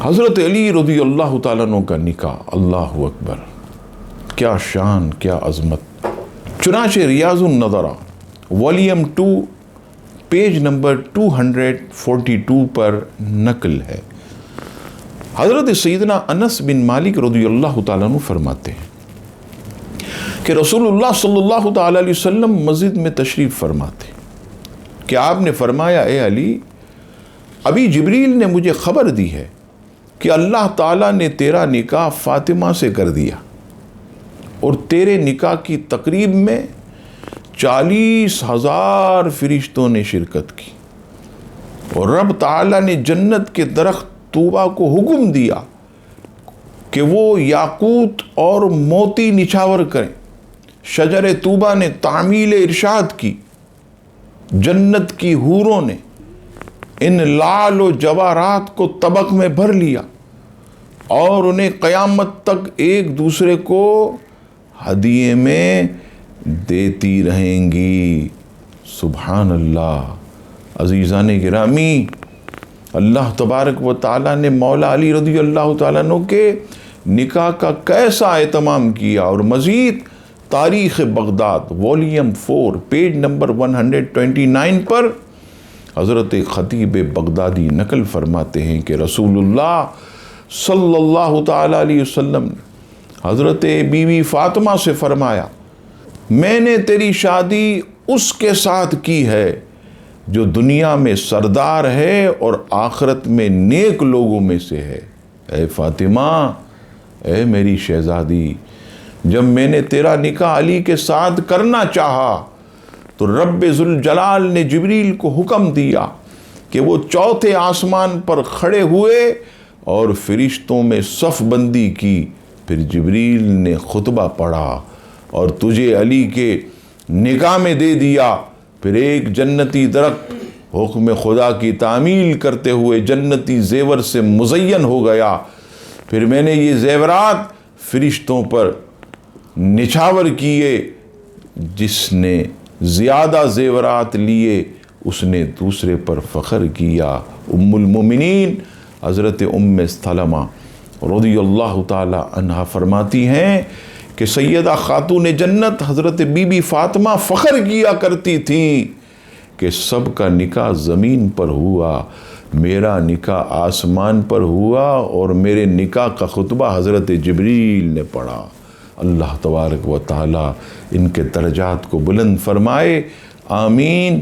حضرت علی رضی اللہ تعالیٰ عنہ کا نکاح، اللہ اکبر، کیا شان، کیا عظمت۔ چنانچہ ریاض النظرہ والیوم 2 پیج نمبر 242 پر نقل ہے۔ حضرت سیدنا انس بن مالک رضی اللہ تعالیٰ عنہ فرماتے ہیں کہ رسول اللہ صلی اللہ تعالیٰ علیہ وسلم مسجد میں تشریف فرماتے کہ آپ نے فرمایا، اے علی، ابھی جبریل نے مجھے خبر دی ہے کہ اللہ تعالیٰ نے تیرا نکاح فاطمہ سے کر دیا اور تیرے نکاح کی تقریب میں 40,000 فرشتوں نے شرکت کی، اور رب تعالیٰ نے جنت کے درخت طوبہ کو حکم دیا کہ وہ یاقوت اور موتی نچھاور کریں۔ شجر طوبہ نے تعمیل ارشاد کی، جنت کی حوروں نے ان لعل و جواہرات کو طبق میں بھر لیا اور انہیں قیامت تک ایک دوسرے کو ہدیے میں دیتی رہیں گی۔ سبحان اللہ۔ عزیزان گرامی، اللہ تبارک و تعالیٰ نے مولا علی رضی اللہ تعالیٰ عنہ کے نکاح کا کیسا اہتمام کیا، اور مزید تاریخ بغداد والیوم 4 پیج نمبر 129 پر حضرت خطیب بغدادی نقل فرماتے ہیں کہ رسول اللہ صلی اللہ تعالیٰ علیہ وسلم نے حضرت بی بی فاطمہ سے فرمایا، میں نے تیری شادی اس کے ساتھ کی ہے جو دنیا میں سردار ہے اور آخرت میں نیک لوگوں میں سے ہے۔ اے فاطمہ، اے میری شہزادی، جب میں نے تیرا نکاح علی کے ساتھ کرنا چاہا تو رب ذوالجلال نے جبریل کو حکم دیا کہ وہ چوتھے آسمان پر کھڑے ہوئے اور فرشتوں میں صف بندی کی۔ پھر جبریل نے خطبہ پڑھا اور تجھے علی کے نکاح میں دے دیا۔ پھر ایک جنتی درخت حکم خدا کی تعمیل کرتے ہوئے جنتی زیور سے مزین ہو گیا۔ پھر میں نے یہ زیورات فرشتوں پر نچھاور کیے، جس نے زیادہ زیورات لیے اس نے دوسرے پر فخر کیا۔ ام المومنین حضرت ام سلمہ رضی اللہ تعالی عنہا فرماتی ہیں کہ سیدہ خاتون جنت حضرت بی بی فاطمہ فخر کیا کرتی تھیں کہ سب کا نکاح زمین پر ہوا، میرا نکاح آسمان پر ہوا اور میرے نکاح کا خطبہ حضرت جبریل نے پڑھا۔ اللہ تبارک و تعالی ان کے درجات کو بلند فرمائے، آمین۔